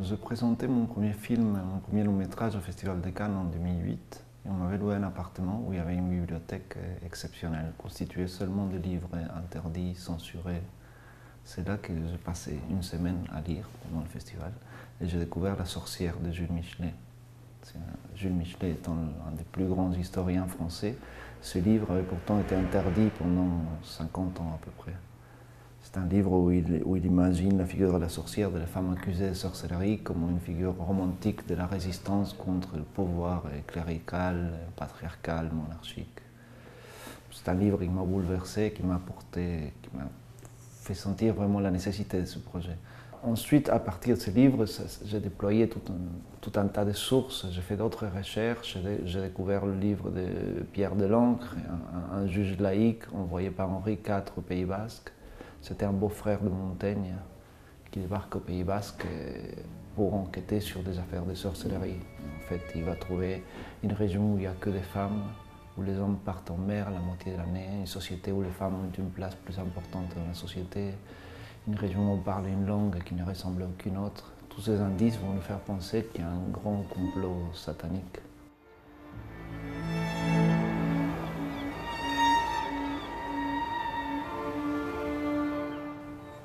J'ai présenté mon premier film, mon premier long métrage au Festival de Cannes en 2008. Et on m'avait loué un appartement où il y avait une bibliothèque exceptionnelle, constituée seulement de livres interdits, censurés. C'est là que j'ai passé une semaine à lire pendant le festival. Et j'ai découvert La sorcière de Jules Michelet. Jules Michelet étant un des plus grands historiens français, ce livre avait pourtant été interdit pendant 50 ans à peu près. C'est un livre où il imagine la figure de la sorcière, de la femme accusée de sorcellerie, comme une figure romantique de la résistance contre le pouvoir clérical, patriarcal, monarchique. C'est un livre qui m'a bouleversé, qui m'a fait sentir vraiment la nécessité de ce projet. Ensuite, à partir de ce livre, j'ai déployé tout un tas de sources. J'ai fait d'autres recherches. J'ai découvert le livre de Pierre Delancre, un juge laïque envoyé par Henri IV au Pays Basque. C'était un beau-frère de Montaigne qui débarque au Pays Basque pour enquêter sur des affaires de sorcellerie. En fait, il va trouver une région où il n'y a que des femmes, où les hommes partent en mer la moitié de l'année, une société où les femmes ont une place plus importante dans la société, une région où on parle une langue qui ne ressemble à aucune autre. Tous ces indices vont nous faire penser qu'il y a un grand complot satanique.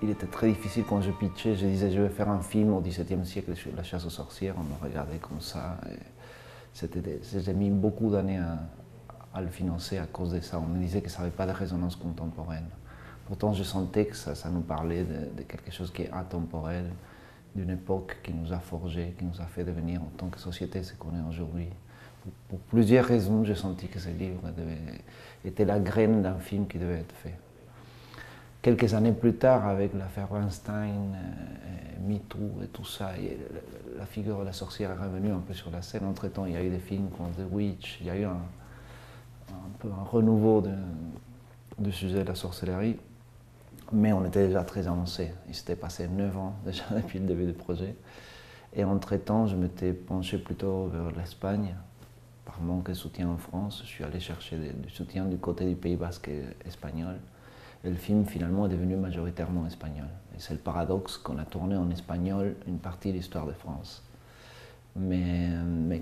Il était très difficile quand je pitchais, je disais je vais faire un film au XVIIe siècle sur la chasse aux sorcières, on me regardait comme ça. J'ai mis beaucoup d'années à le financer à cause de ça. On me disait que ça n'avait pas de résonance contemporaine. Pourtant, je sentais que ça nous parlait de quelque chose qui est intemporel, d'une époque qui nous a forgés, qui nous a fait devenir en tant que société ce qu'on est aujourd'hui. Pour plusieurs raisons, j'ai senti que ce livre était la graine d'un film qui devait être fait. Quelques années plus tard, avec l'affaire Weinstein, MeToo et tout ça, la figure de la sorcière est revenue un peu sur la scène. Entre-temps, il y a eu des films comme The Witch, il y a eu un peu un renouveau du sujet de la sorcellerie, mais on était déjà très avancé. Il s'était passé 9 ans déjà depuis le début du projet. Et entre-temps, je m'étais penché plutôt vers l'Espagne. Par manque de soutien en France, je suis allé chercher du soutien du côté du Pays Basque espagnol. Et le film, finalement, est devenu majoritairement espagnol. Et c'est le paradoxe qu'on a tourné en espagnol une partie de l'histoire de France. Mais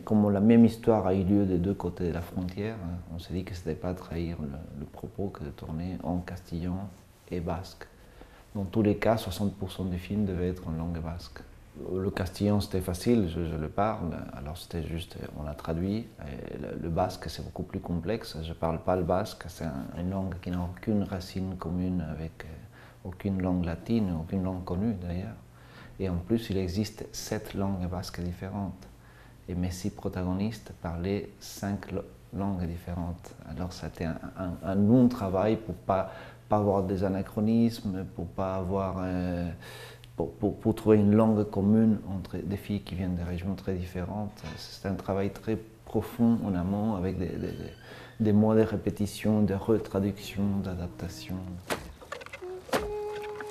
comme la même histoire a eu lieu des deux côtés de la frontière, on s'est dit que ce n'était pas trahir le propos que de tourner en castillan et basque. Dans tous les cas, 60% du film devait être en langue basque. Le castillan, c'était facile, je le parle, alors c'était juste, on l'a traduit. Et le basque, c'est beaucoup plus complexe. Je ne parle pas le basque, c'est une langue qui n'a aucune racine commune avec aucune langue latine, aucune langue connue d'ailleurs. Et en plus, il existe 7 langues basques différentes. Et mes 6 protagonistes parlaient 5 langues différentes. Alors c'était un long travail pour pas avoir des anachronismes, pour pas avoir... Pour trouver une langue commune entre des filles qui viennent de régions très différentes. C'est un travail très profond en amont avec des mois de répétition, de retraduction, d'adaptation.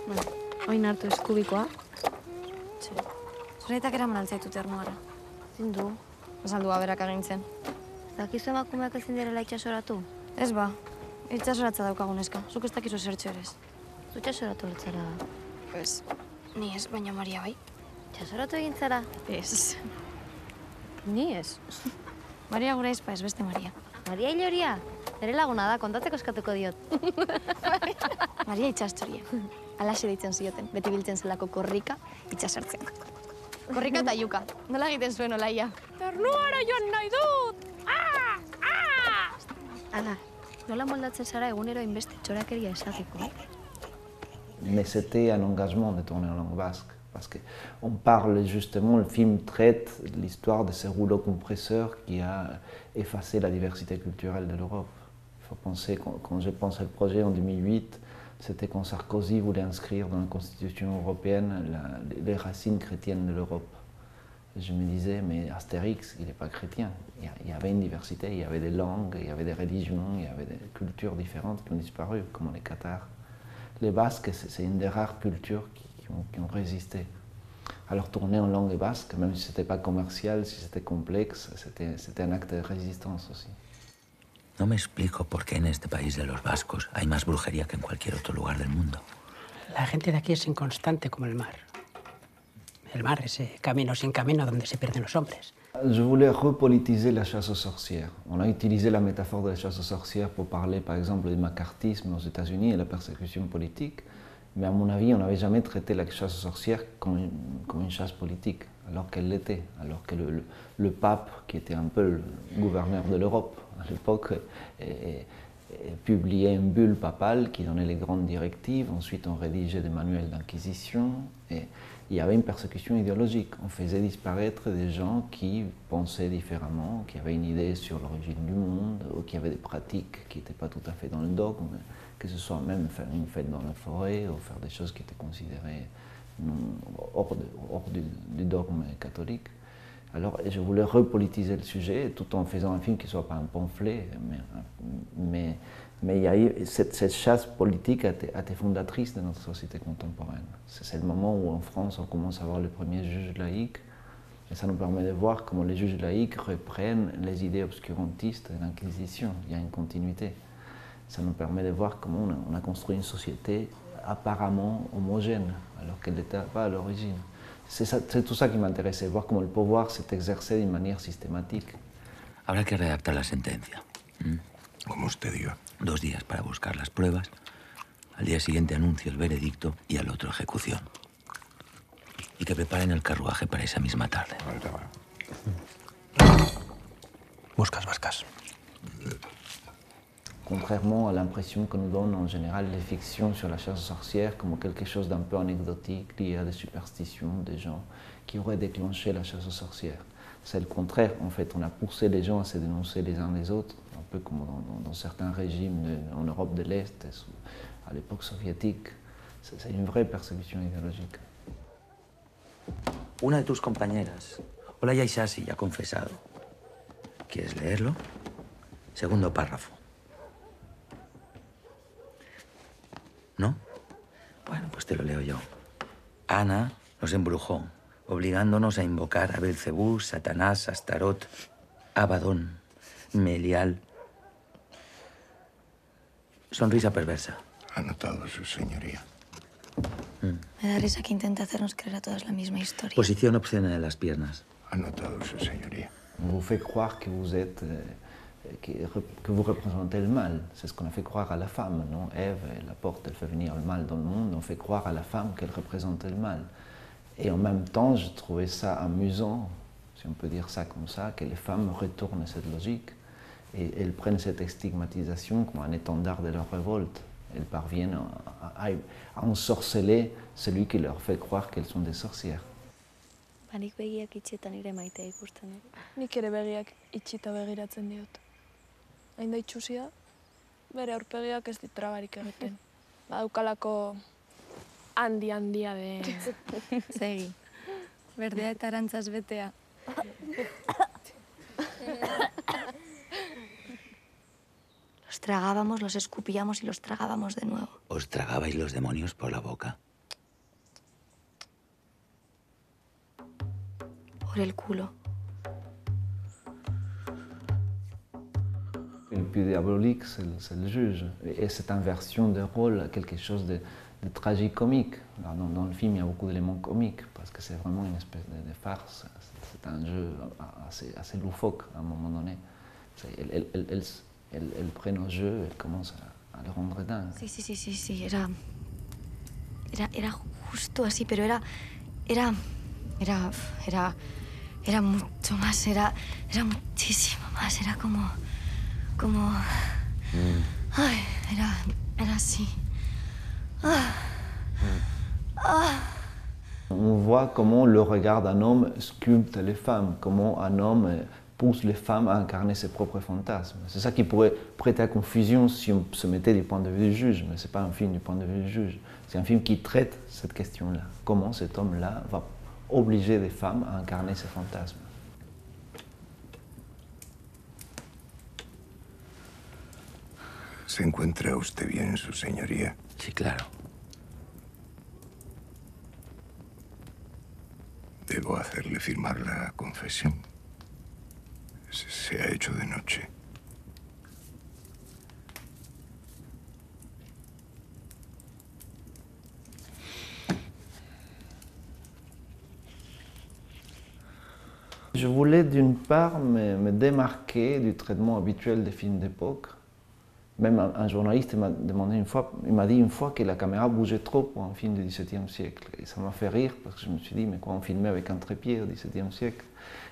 Bueno, oin hartu eskubikoa. Zuretak eraman altzaitu ternuara. Zin du. Azaldua berak agintzen. Dakizu emakumeak ezin direla itxasoratu? Ez ba, itxasoratza daukagun eska. Zuk ez dakizu zertxo ere ez. Zu itxasoratu altzara. Ez, ni ez, baina Maria bai. Itxasoratu egin zara? Ez. Ni ez. Maria gure ezpa ez, beste Maria. Maria Iloria? Nere laguna da, kontatzeko eskatuko diot. Maria itxastoria. Alaxe deitzen zioten, beti biltzen zelako korrika itxasartzen. Korrika eta yuka. Nola egiten zuen olaia? Ternuara joan nahi dut! Ala, nola moldatzen zara egunero inbeste txorakeria esateko? Mais c'était un engagement de tourner en langue basque, parce qu'on parle justement, le film traite l'histoire de ce rouleau compresseur qui a effacé la diversité culturelle de l'Europe. Il faut penser, quand j'ai pensé le projet en 2008, c'était quand Sarkozy voulait inscrire dans la Constitution européenne les racines chrétiennes de l'Europe. Je me disais, mais Astérix, il n'est pas chrétien. Il y avait une diversité, il y avait des langues, il y avait des religions, il y avait des cultures différentes qui ont disparu, comme les Cathares. Les Basques, c'est une des rares cultures qui ont résisté. Alors tourner en langue basque, même si ce n'était pas commercial, si c'était complexe, c'était un acte de résistance aussi. No me explico por qué en este país de los vascos hay más brujería que en cualquier otro lugar del mundo. La gente de aquí es inconstante como el mar. El mar, ese camino sin camino donde se pierden los hombres. Je voulais repolitiser la chasse aux sorcières. On a utilisé la métaphore de la chasse aux sorcières pour parler par exemple du macartisme aux États-Unis et la persécution politique, mais à mon avis, on n'avait jamais traité la chasse aux sorcières comme une chasse politique, alors qu'elle l'était, alors que le pape, qui était un peu le gouverneur de l'Europe à l'époque, publiait une bulle papale qui donnait les grandes directives. Ensuite, on rédigeait des manuels d'inquisition. Et il y avait une persécution idéologique. On faisait disparaître des gens qui pensaient différemment, qui avaient une idée sur l'origine du monde, ou qui avaient des pratiques qui n'étaient pas tout à fait dans le dogme, que ce soit même faire une fête dans la forêt, ou faire des choses qui étaient considérées hors du dogme catholique. Alors je voulais repolitiser le sujet tout en faisant un film qui ne soit pas un pamphlet, mais il y a eu cette chasse politique a été fondatrice de notre société contemporaine. C'est le moment où en France on commence à avoir les premiers juges laïcs, et ça nous permet de voir comment les juges laïcs reprennent les idées obscurantistes de l'Inquisition. Il y a une continuité. Ça nous permet de voir comment on a construit une société apparemment homogène, alors qu'elle n'était pas à l'origine. C'est tout ça qui m'intéressait, voir comment le pouvoir s'est exercé d'une manière systématique. Habrá que redactar la sentencia. Como usted diga. 2 días para buscar las pruebas. Al día siguiente anuncio el veredicto y al otro ejecución. Y que preparen el carruaje para esa misma tarde. Buscas vascas. Contrairement à l'impression que nous donnent en général les fictions sur la chasse aux sorcières comme quelque chose d'un peu anecdotique lié à des superstitions des gens qui auraient déclenché la chasse aux sorcières. C'est le contraire, en fait, on a poussé les gens à se dénoncer les uns les autres, un peu comme dans certains régimes en Europe de l'Est, à l'époque soviétique. C'est une vraie persécution idéologique. Una de tus compañeras, Olaya Isasi, ya ha confesado. ¿Quieres leerlo? Segundo párrafo. ¿No? Bueno, pues te lo leo yo. Ana nos embrujó, obligándonos a invocar a Belcebú, Satanás, Astarot, Abadón, Melial. Sonrisa perversa. Anotado, su señoría. Me da risa que intenta hacernos creer a todas la misma historia. Posición obscena de las piernas. Anotado, su señoría. On vous fait croire que vous êtes, que vous représentez le mal. C'est ce qu'on a fait croire à la femme, non? Ève, la porte, elle fait venir le mal dans le monde. On fait croire à la femme qu'elle représentait le mal. Et en même temps, je trouvais ça amusant, si on peut dire ça comme ça, que les femmes retournent cette logique et elles prennent cette stigmatisation comme un étendard de leur révolte. Elles parviennent à ensorceler celui qui leur fait croire qu'elles sont des sorcières. Banik begiak itxietan ere maitea ikusten dut. Nik ere begiak itxita begiratzen diot. Hain da itxusia, bere aurpegiak ez dit trabarik egiten. Badaukalako handia de... Segi, berdea eta arantzaz betea. Los tragábamos, los escupíamos y los tragábamos de nuevo. ¿Os tragabais los demonios por la boca? Por el culo. Le plus diabolique, c'est le juge. Et cette inversion de rôle a quelque chose de tragicomique. Dans le film, il y a beaucoup d'éléments comiques, parce que c'est vraiment une espèce de farce. C'est un jeu assez loufoque à un moment donné. Elle prend au jeu et commence à le rendre dingue. Sí. Era justo así, pero era mucho más, era muchísimo más, era como... Ay, era así. On voit comment le regard d'un homme sculpte les femmes, comment un homme pousse les femmes à incarner ses propres fantasmes. C'est ça qui pourrait prêter à confusion si on se mettait du point de vue du juge, mais ce n'est pas un film du point de vue du juge. C'est un film qui traite cette question-là. Comment cet homme-là va obliger les femmes à incarner ses fantasmes. ¿Se encuentra usted bien, su señoría? Sí, claro. Debo hacerle firmar la confesión. Se ha hecho de noche. voulais d'une part me démarquer du traitement habituel des films d'époque. Même un journaliste m'a demandé une fois, il m'a dit une fois que la caméra bougeait trop pour un film du XVIIe siècle. Et ça m'a fait rire parce que je me suis dit, mais quoi, on filmait avec un trépied au XVIIe siècle?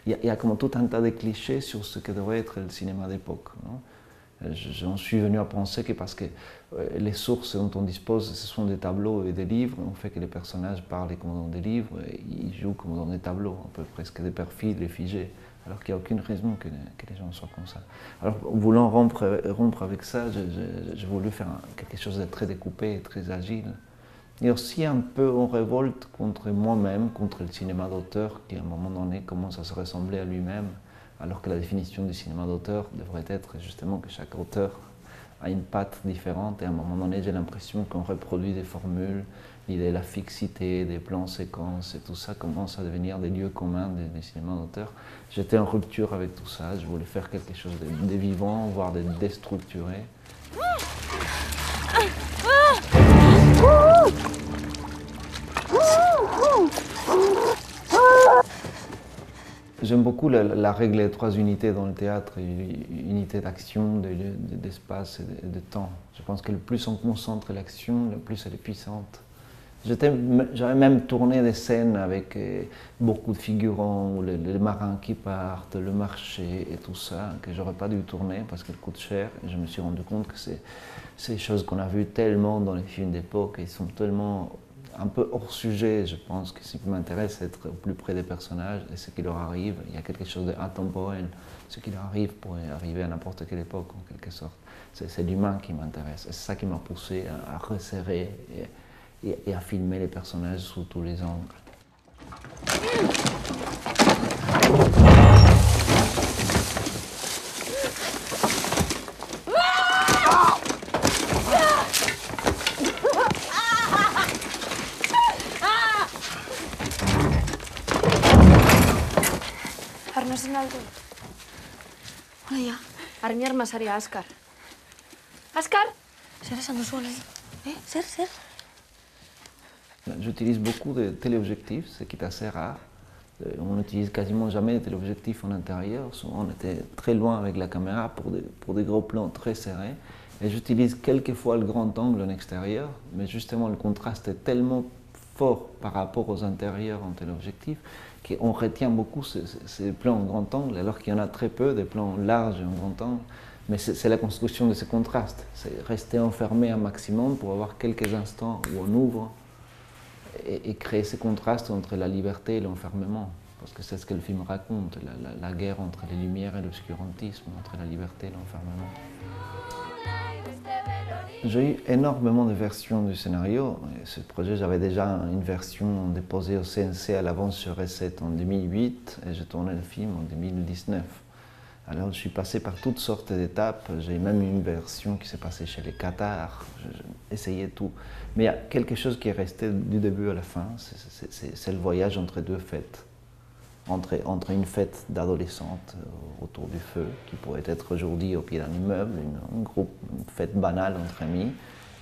Il y a comme tout un tas de clichés sur ce que devrait être le cinéma d'époque. J'en suis venu à penser que parce que les sources dont on dispose, ce sont des tableaux et des livres, on fait que les personnages parlent comme dans des livres, et ils jouent comme dans des tableaux, un peu presque des perfiles et figés, alors qu'il n'y a aucune raison que les gens soient comme ça. Alors, voulant rompre avec ça, j'ai voulu faire quelque chose de très découpé et très agile. Et aussi un peu en révolte contre moi-même, contre le cinéma d'auteur, qui à un moment donné commence à se ressembler à lui-même, alors que la définition du cinéma d'auteur devrait être justement que chaque auteur a une patte différente, et à un moment donné j'ai l'impression qu'on reproduit des formules, l'idée de la fixité, des plans séquences, et tout ça commence à devenir des lieux communs des cinémas d'auteur. J'étais en rupture avec tout ça, je voulais faire quelque chose de vivant, voire de déstructuré. J'aime beaucoup la règle des 3 unités dans le théâtre, unité d'action, d'espace et de temps. Je pense que le plus on concentre l'action, le plus elle est puissante. J'avais même tourné des scènes avec beaucoup de figurants, où les marins qui partent, le marché et tout ça, que j'aurais pas dû tourner parce qu'elles coûtent cher. Et je me suis rendu compte que c'est des choses qu'on a vues tellement dans les films d'époque, et ils sont tellement un peu hors sujet. Je pense que ce qui m'intéresse, c'est être au plus près des personnages et ce qui leur arrive. Il y a quelque chose d'intemporel. Ce qui leur arrive pourrait arriver à n'importe quelle époque, en quelque sorte. C'est l'humain qui m'intéresse. C'est ça qui m'a poussé à resserrer et à filmer les personnages sous tous les angles. Arnazen aldu. Olaia, Armi armasaria, Askar. Askar! zer esan duzu olai? Zer? J'utilise beaucoup de téléobjectifs, ce qui est assez rare. On n'utilise quasiment jamais de téléobjectifs en intérieur. Souvent, on était très loin avec la caméra pour des gros plans très serrés. Et j'utilise quelquefois le grand angle en extérieur, mais justement, le contraste est tellement fort par rapport aux intérieurs en téléobjectif qu'on retient beaucoup ces plans en grand angle, alors qu'il y en a très peu, des plans larges en grand angle. Mais c'est la construction de ces contrastes. C'est rester enfermé un maximum pour avoir quelques instants où on ouvre et créer ces contrastes entre la liberté et l'enfermement. Parce que c'est ce que le film raconte, la guerre entre les lumières et l'obscurantisme, entre la liberté et l'enfermement. J'ai eu énormément de versions du scénario. Ce projet, j'avais déjà une version déposée au CNC à l'avance sur Recette en 2008 et j'ai tourné le film en 2019. Alors je suis passé par toutes sortes d'étapes. J'ai même une version qui s'est passée chez les Qatars. J'ai essayé tout. Mais il y a quelque chose qui est resté du début à la fin. C'est le voyage entre deux fêtes. Entre une fête d'adolescentes autour du feu, qui pourrait être aujourd'hui au pied d'un immeuble, une fête banale entre amis,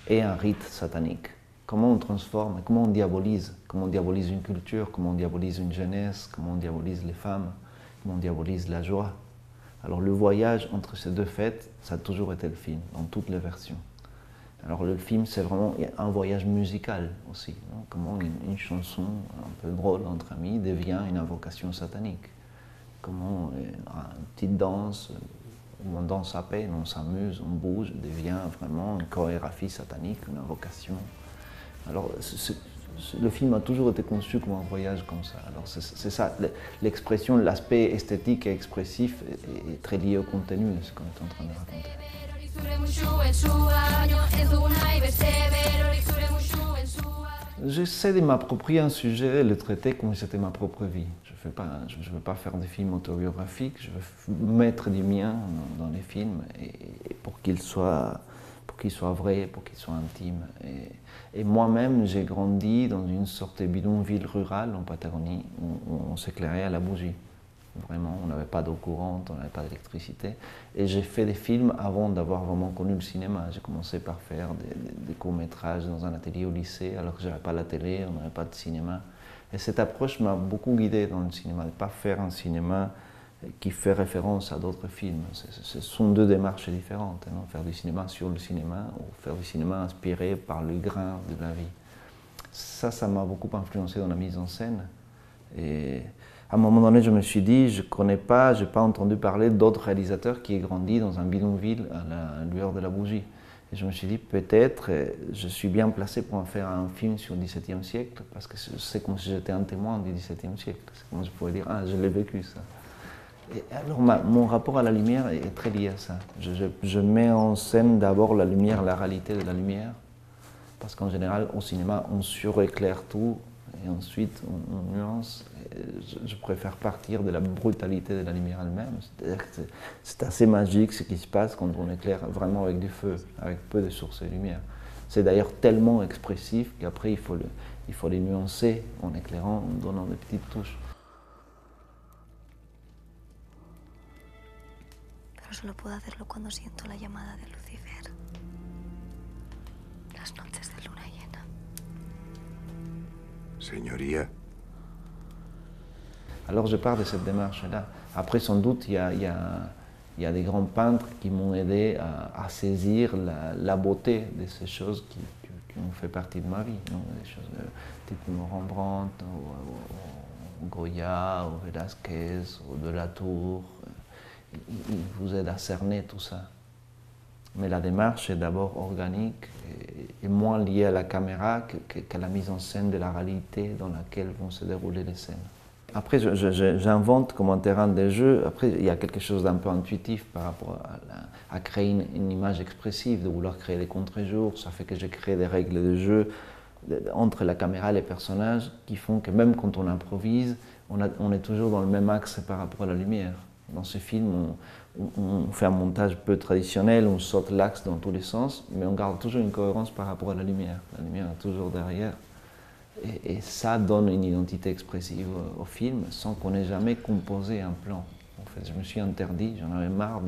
et un rite satanique. Comment on transforme, comment on diabolise une culture, comment on diabolise une jeunesse, comment on diabolise les femmes, comment on diabolise la joie. Alors le voyage entre ces deux fêtes, ça a toujours été le film, dans toutes les versions. Alors le film, c'est vraiment un voyage musical aussi. Non? Comment une chanson un peu drôle entre amis devient une invocation satanique. Comment une petite danse, où on danse à peine, on s'amuse, on bouge, devient vraiment une chorégraphie satanique, une invocation. Alors le film a toujours été conçu comme un voyage comme ça. Alors c'est ça, l'expression, l'aspect esthétique et expressif est très lié au contenu de ce qu'on est en train de raconter. J'essaie de m'approprier un sujet et le traiter comme si c'était ma propre vie. Je ne veux pas faire des films autobiographiques, je veux mettre du mien dans les films et pour qu'ils soient vrais, pour qu'ils soient intimes. Et moi-même, j'ai grandi dans une sorte de bidonville rurale en Patagonie où on s'éclairait à la bougie. Vraiment, on n'avait pas d'eau courante, on n'avait pas d'électricité. Et j'ai fait des films avant d'avoir vraiment connu le cinéma. J'ai commencé par faire des courts-métrages dans un atelier au lycée, alors que je n'avais pas la télé, on n'avait pas de cinéma. Et cette approche m'a beaucoup guidé dans le cinéma, de ne pas faire un cinéma qui fait référence à d'autres films. Ce sont deux démarches différentes, non? Faire du cinéma sur le cinéma ou faire du cinéma inspiré par le grain de la vie. Ça m'a beaucoup influencé dans la mise en scène. Et à un moment donné, je me suis dit, je n'ai pas entendu parler d'autres réalisateurs qui aient grandi dans un bidonville à la lueur de la bougie. Et je me suis dit, peut-être, je suis bien placé pour en faire un film sur le XVIIe siècle, parce que c'est comme si j'étais un témoin du XVIIe siècle. C'est comme si je pourrais dire, ah, je l'ai vécu, ça. Et alors, mon rapport à la lumière est très lié à ça. Je mets en scène d'abord la lumière, la réalité de la lumière, parce qu'en général, au cinéma, on suréclaire tout, et ensuite on nuance. Je préfère partir de la brutalité de la lumière elle-même. C'est assez magique ce qui se passe quand on éclaire vraiment avec du feu, avec peu de sources de lumière. C'est d'ailleurs tellement expressif qu'après il faut les nuancer en éclairant, en donnant des petites touches. Pero solo puedo hacerlo cuando siento la llamada de Lucifer. Las noches de luna llena. Señoría, Alors je pars de cette démarche-là. Après, sans doute, il y a des grands peintres qui m'ont aidé à saisir la beauté de ces choses qui ont fait partie de ma vie. Non? Des choses type Rembrandt, ou Goya, ou Velázquez, ou de la Tour. Ils vous aident à cerner tout ça. Mais la démarche est d'abord organique et moins liée à la caméra qu'à la mise en scène de la réalité dans laquelle vont se dérouler les scènes. Après, j'invente comme un terrain de jeu. Après, il y a quelque chose d'un peu intuitif par rapport à créer une image expressive, de vouloir créer des contre-jours. Ça fait que j'ai créé des règles de jeu entre la caméra et les personnages qui font que même quand on improvise, on est toujours dans le même axe par rapport à la lumière. Dans ce film, on fait un montage peu traditionnel, on saute l'axe dans tous les sens, mais on garde toujours une cohérence par rapport à la lumière. La lumière est toujours derrière. Et ça donne une identité expressive au film sans qu'on ait jamais composé un plan. En fait, je me suis interdit, j'en avais marre,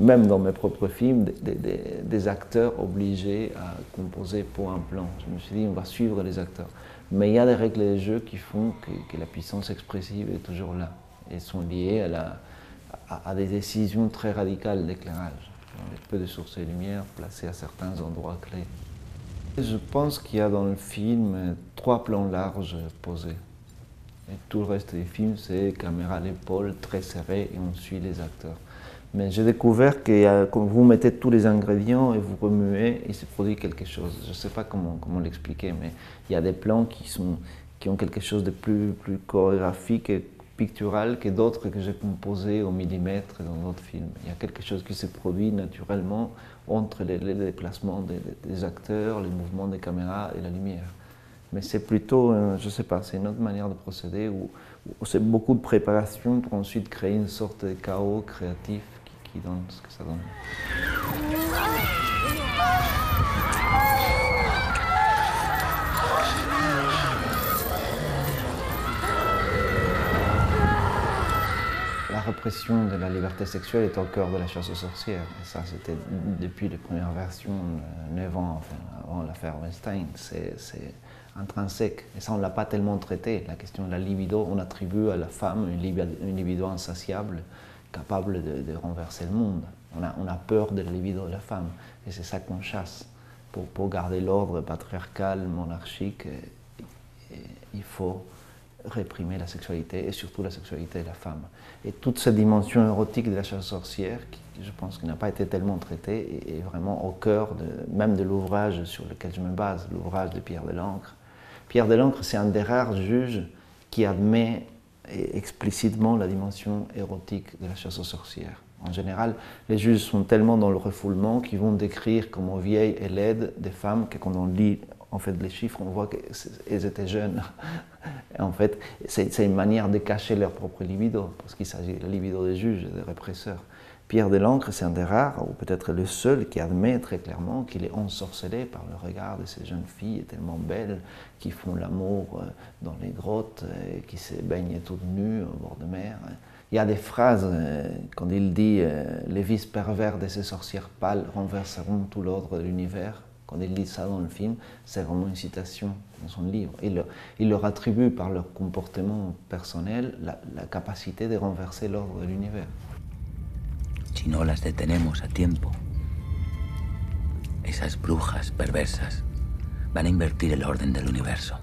même dans mes propres films, des acteurs obligés à composer pour un plan. Je me suis dit, on va suivre les acteurs. Mais il y a des règles de jeu qui font que la puissance expressive est toujours là. Et sont liées à des décisions très radicales d'éclairage. Avec peu de sources de lumière placées à certains endroits clés. Je pense qu'il y a dans le film 3 plans larges posés. Et tout le reste du film, c'est caméra à l'épaule, très serré, et on suit les acteurs. Mais j'ai découvert que quand vous mettez tous les ingrédients et vous remuez, il se produit quelque chose. Je ne sais pas comment l'expliquer, mais il y a des plans qui ont quelque chose de plus chorégraphique et pictural que d'autres que j'ai composés au millimètre dans d'autres films. Il y a quelque chose qui se produit naturellement entre les déplacements des acteurs, les mouvements des caméras et la lumière. Mais c'est plutôt, je ne sais pas, c'est une autre manière de procéder où c'est beaucoup de préparation pour ensuite créer une sorte de chaos créatif qui donne ce que ça donne. La répression de la liberté sexuelle est au cœur de la chasse aux sorcières. Et ça, c'était depuis les premières versions, 9 ans avant l'affaire Weinstein. C'est intrinsèque. Et ça, on ne l'a pas tellement traité. La question de la libido, on attribue à la femme une libido insatiable, capable de renverser le monde. On a peur de la libido de la femme. Et c'est ça qu'on chasse. Pour garder l'ordre patriarcal, monarchique, il faut réprimer la sexualité et surtout la sexualité de la femme. Et toute cette dimension érotique de la chasse aux sorcières, qui, je pense, qui n'a pas été tellement traitée, est vraiment au cœur même de l'ouvrage sur lequel je me base, l'ouvrage de Pierre Delancre. Pierre Delancre, c'est un des rares juges qui admet explicitement la dimension érotique de la chasse aux sorcières. En général, les juges sont tellement dans le refoulement qu'ils vont décrire comme vieilles et laides des femmes que quand on lit en fait les chiffres, on voit qu'elles étaient jeunes. Et en fait, c'est une manière de cacher leur propre libido, parce qu'il s'agit de la libido des juges et des répresseurs. Pierre Delancre, c'est un des rares, ou peut-être le seul, qui admet très clairement qu'il est ensorcelé par le regard de ces jeunes filles tellement belles qui font l'amour dans les grottes, et qui se baignent toutes nues au bord de mer. Il y a des phrases, quand il dit « les vices pervers de ces sorcières pâles renverseront tout l'ordre de l'univers », quand il dit ça dans le film, c'est vraiment une citation dans son livre. Il leur attribue par leur comportement personnel la capacité de renverser l'ordre de l'univers. Si no las detenemos a tiempo, esas brujas perversas van a invertir el orden del universo.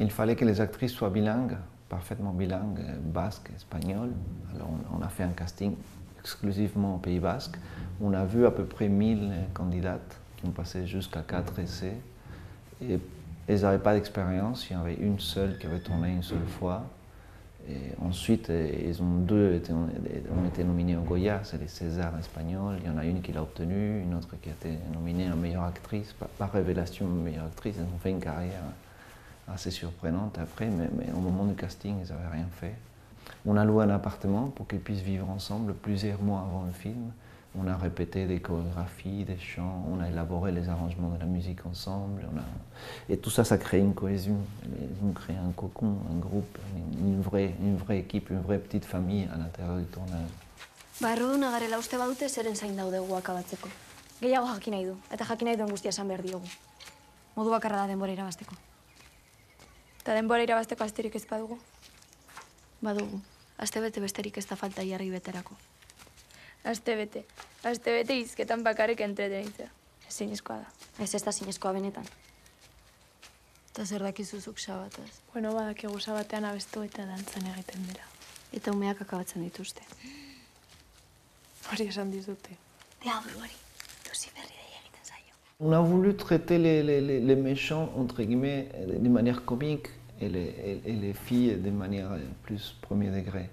Il fallait que les actrices soient bilingues, parfaitement bilingues, basque, espagnol. Alors on a fait un casting exclusivement au Pays Basque. On a vu à peu près 1000 candidates qui ont passé jusqu'à 4 essais. Et elles n'avaient pas d'expérience, il y en avait une seule qui avait tourné une seule fois. Et ensuite, ont été nominés au Goya, c'est les Césars espagnols. Il y en a une qui l'a obtenu, une autre qui a été nominée en meilleure actrice, par révélation meilleure actrice. Elles ont fait une carrière assez surprenante après, mais au moment du casting, ils n'avaient rien fait. On a loué un appartement pour qu'ils puissent vivre ensemble plusieurs mois avant le film. On a répété des chorégraphies, des chants, on a élaboré les arrangements de la musique ensemble. Et tout ça, ça crée une cohésion. Ils ont créé un cocon, un groupe, une vraie équipe, une vraie petite famille à l'intérieur du tournage. Barroduna garela uste badute zeren zain daudegu akabatzeko. Gehiago jakin nahi du, eta jakin nahi duen guztia esan behar diogu. Modu bakarra da denbora irabazteko. Eta denbora irabazteko asterik ez badugu? Badugu. Astebete besterik ez da falta jarri beterako. Astebete hizketan bakarrik entretenitzea. Ezinezkoa da. Ez da zinezkoa benetan. Eta zer dakizuzuk sabataz. Bueno, badakigu sabatean abestu eta dantzan egiten dira. Eta umeak akabatzen dituzte. Hori esan dizute. Diabluari, duzi berri dei egiten zaio. On a voulu traiter les méchants, entre guillemets, de manière comique et les filles de manière plus premier degré.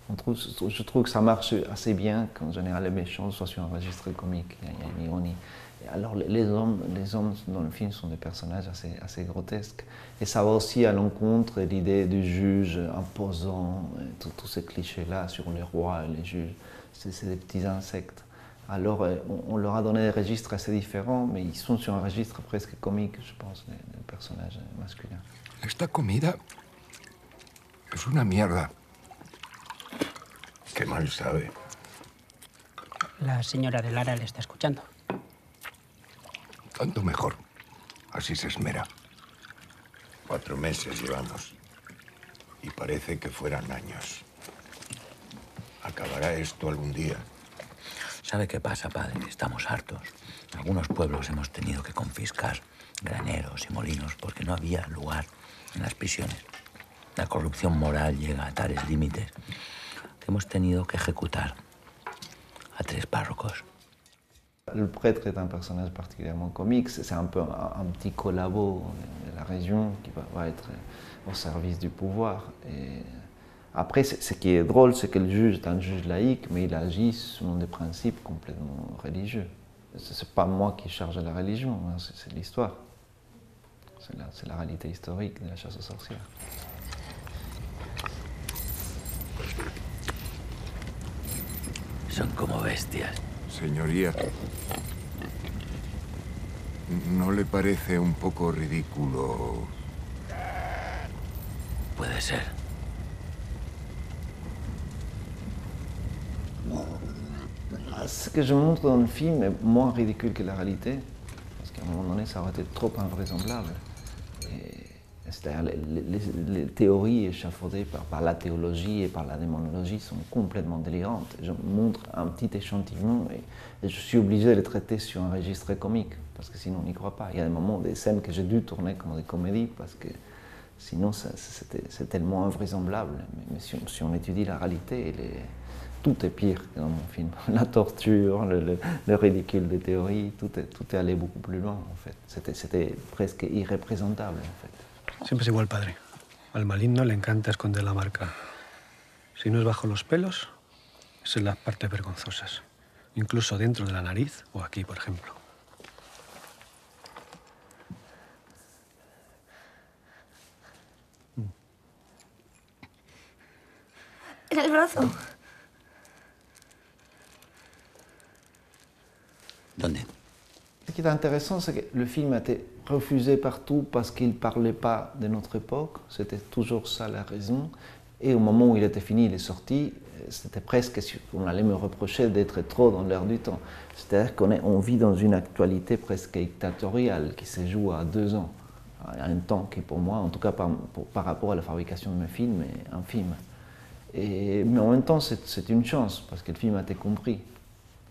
Je trouve que ça marche assez bien qu'en général les méchants soient sur un registre comique, il y a une ironie. Et alors les hommes dans le film sont des personnages assez grotesques. Et ça va aussi à l'encontre de l'idée du juge imposant, tous ces clichés-là sur les rois et les juges. C'est des petits insectes. Alors on leur a donné des registres assez différents, mais ils sont sur un registre presque comique, je pense, les personnages masculins. Esta comida es una mierda. Qué mal sabe. La señora de Lara le está escuchando. Tanto mejor. Así se esmera. 4 meses llevamos. Y parece que fueran años. Acabará esto algún día. ¿Sabe qué pasa, padre? Estamos hartos. En algunos pueblos hemos tenido que confiscar graneros y molinos porque no había lugar en las prisiones. La corrupción moral llega a tales límites que hemos tenido que ejecutar a 3 párrocos. Le prêtre est un personnage particulièrement comique, c'est un peu un petit collabo de la région qui va être au service du pouvoir. Et après, ce qui est drôle, c'est que le juge est un juge laïque, mais il agit selon des principes complètement religieux. Ce n'est pas moi qui charge la religion, hein, c'est l'histoire. C'est la réalité historique de la chasse aux sorcières. Son como bestias. Señoría, ¿no le parece un poco ridículo? Puede ser. Ce que je montre dans le film est moins ridicule que la réalité, parce qu'à un moment donné, ça aurait été trop invraisemblable. C'est-à-dire les théories échafaudées par la théologie et par la démonologie sont complètement délirantes. Je montre un petit échantillon et je suis obligé de les traiter sur un registre comique, parce que sinon on n'y croit pas. Il y a des moments, des scènes que j'ai dû tourner comme des comédies, parce que sinon c'est tellement invraisemblable. Mais si on étudie la réalité, tout est pire que dans mon film. La torture, le ridicule des théories, tout est allé beaucoup plus loin en fait. C'était presque irreprésentable en fait. Siempre es igual, padre. Al maligno le encanta esconder la marca. Si no es bajo los pelos, es en las partes vergonzosas. Incluso dentro de la nariz o aquí, por ejemplo. En el brazo. ¿Dónde? Ce qui est intéressant, c'est que le film a été refusé partout parce qu'il ne parlait pas de notre époque. C'était toujours ça la raison. Et au moment où il était fini, il est sorti, c'était presque, on allait me reprocher d'être trop dans l'air du temps. C'est-à-dire qu'on vit dans une actualité presque dictatoriale qui se joue à 2 ans. Un temps qui pour moi, en tout cas par rapport à la fabrication de mes films, est infime. Mais en même temps, c'est une chance, parce que le film a été compris.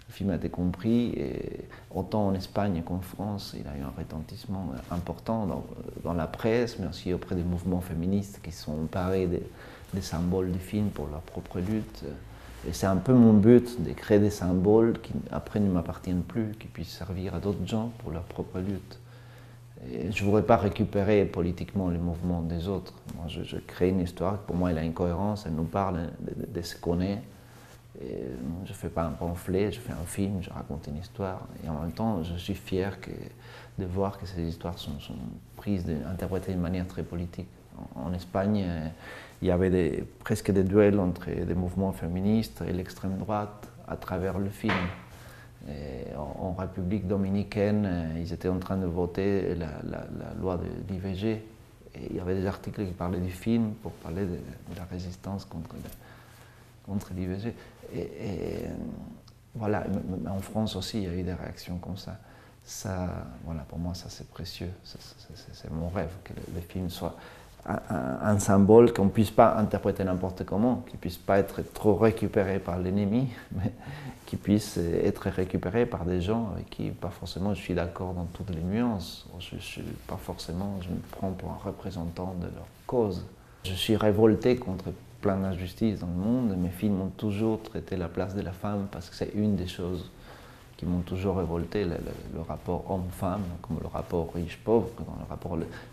Le film a été compris, et autant en Espagne qu'en France, il a eu un retentissement important dans la presse, mais aussi auprès des mouvements féministes qui sont emparés des symboles du film pour leur propre lutte. Et c'est un peu mon but, de créer des symboles qui après ne m'appartiennent plus, qui puissent servir à d'autres gens pour leur propre lutte. Et je ne voudrais pas récupérer politiquement les mouvements des autres. Moi, je crée une histoire, pour moi elle a une cohérence, elle nous parle de ce qu'on est. Et je ne fais pas un pamphlet, je fais un film, je raconte une histoire. Et en même temps, je suis fier de voir que ces histoires sont prises, interprétées de manière très politique. En Espagne, il y avait presque des duels entre des mouvements féministes et l'extrême droite à travers le film. Et en République dominicaine, ils étaient en train de voter la loi de l'IVG. Et il y avait des articles qui parlaient du film pour parler de la résistance contre l'IVG. Et voilà, en France aussi, il y a eu des réactions comme ça. Voilà, pour moi, ça c'est précieux. C'est mon rêve, que le film soit un symbole qu'on ne puisse pas interpréter n'importe comment, qui ne puisse pas être trop récupéré par l'ennemi, mais qui puisse être récupéré par des gens avec qui, pas forcément, je suis d'accord dans toutes les nuances. Je me prends pour un représentant de leur cause. Je suis révolté contre plein d'injustices dans le monde. Mes films ont toujours traité la place de la femme parce que c'est une des choses qui m'ont toujours révolté, le rapport homme-femme, comme le rapport riche-pauvre,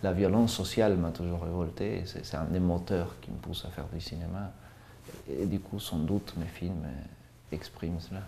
la violence sociale m'a toujours révolté. C'est un des moteurs qui me pousse à faire du cinéma. Et du coup, sans doute, mes films expriment cela.